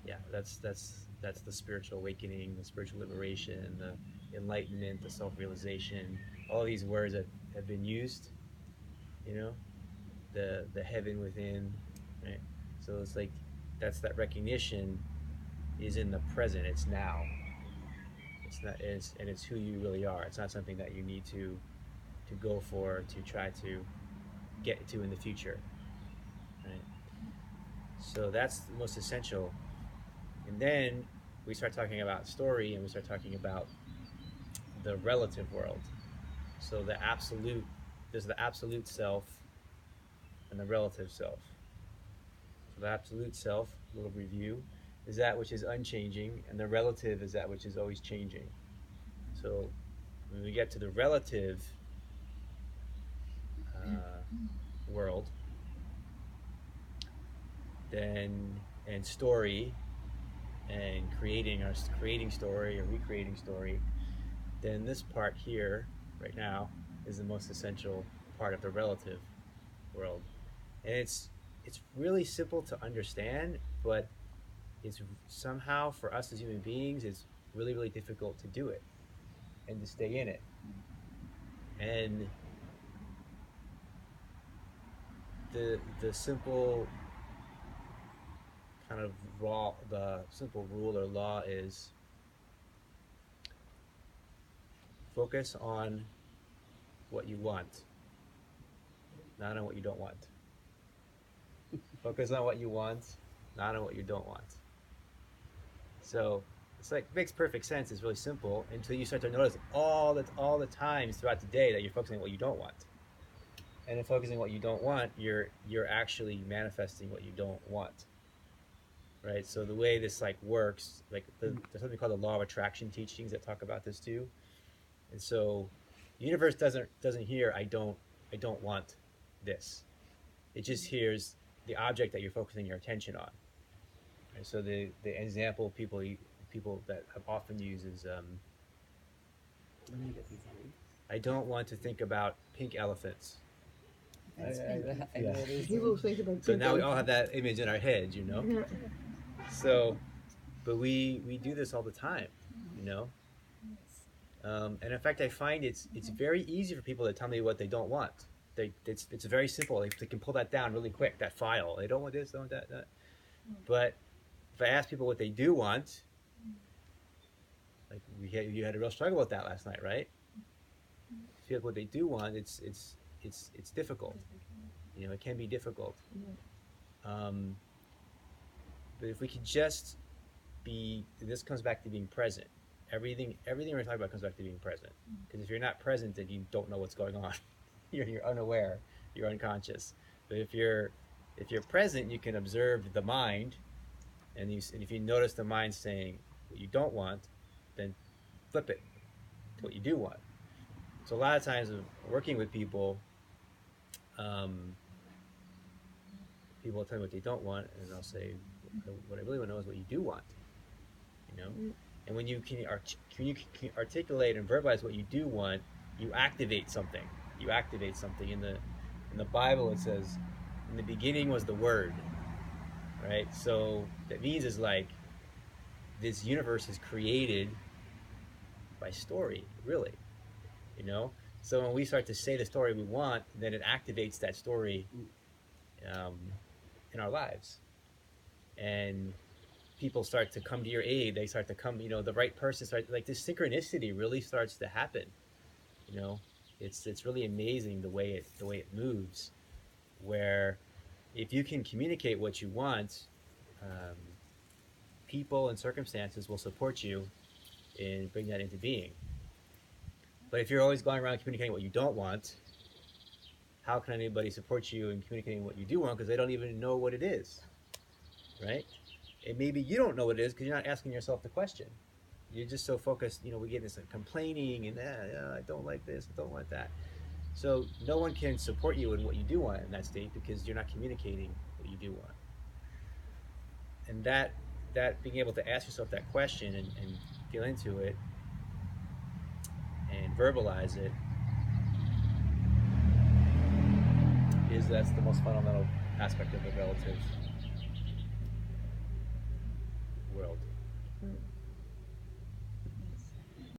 yeah, that's the spiritual awakening, the spiritual liberation, the enlightenment, the self-realization, all these words that have been used, you know, the heaven within, right? So it's like that's that recognition is in the present. It's now. It's not. It's who you really are. It's not something that you need to go for to try to get to in the future, right? So that's the most essential. And then we start talking about story, and we start talking about the relative world. So the absolute, there's the absolute self and the relative self. So the absolute self, a little review, is that which is unchanging, and the relative is that which is always changing. So when we get to the relative world, then and story and creating story or recreating story, then this part here right now is the most essential part of the relative world. And it's really simple to understand, but it's somehow for us as human beings it's really really difficult to do it and to stay in it. And the simple kind of the simple rule or law is focus on what you want, not on what you don't want. Focus on what you want, not on what you don't want. So it's like makes perfect sense. It's really simple until you start to notice all the times throughout the day that you're focusing on what you don't want. And in focusing on what you don't want, you're actually manifesting what you don't want. Right? So the way this like works, like there's something called the law of attraction teachings that talk about this too. And so the universe doesn't hear I don't want this. It just hears the object that you're focusing your attention on. Right? So the example people that have often used is I don't want to think about pink elephants. Yeah. People think about So now we all have that image in our heads, you know. Yeah. So, but we do this all the time, you know. And in fact, I find it's very easy for people to tell me what they don't want. It's very simple. They can pull that down really quick. That file. They don't want this, don't want that. But if I ask people what they do want, like you had a real struggle with that last night, right? If you have what they do want, it's difficult. You know, it can be difficult. But if we could just be, this comes back to being present. Everything we're talking about comes back to being present. Because if you're not present, then you don't know what's going on. You're unaware. You're unconscious. But if you're present, you can observe the mind, and if you notice the mind saying what you don't want, then flip it to what you do want. So a lot of times, working with people, people will tell me what they don't want, and I'll say, what I really want to know is what you do want. You know, and when you can articulate and verbalize what you do want, you activate something. You activate something. In the Bible, it says, "In the beginning was the Word." Right. So that means is like this universe is created by story, really. You know. So when we start to say the story we want, then it activates that story in our lives, and people start to come to your aid. They start to come, you know, the right person starts, like this synchronicity really starts to happen. You know, it's really amazing the way it moves. Where if you can communicate what you want, people and circumstances will support you in bringing that into being. But if you're always going around communicating what you don't want, how can anybody support you in communicating what you do want? Because they don't even know what it is, right? And maybe you don't know what it is because you're not asking yourself the question. You're just so focused, you know, we get this complaining and I don't like this, I don't want that. So no one can support you in what you do want in that state because you're not communicating what you do want. And that being able to ask yourself that question and feel into it and verbalize it that's the most fundamental aspect of the relative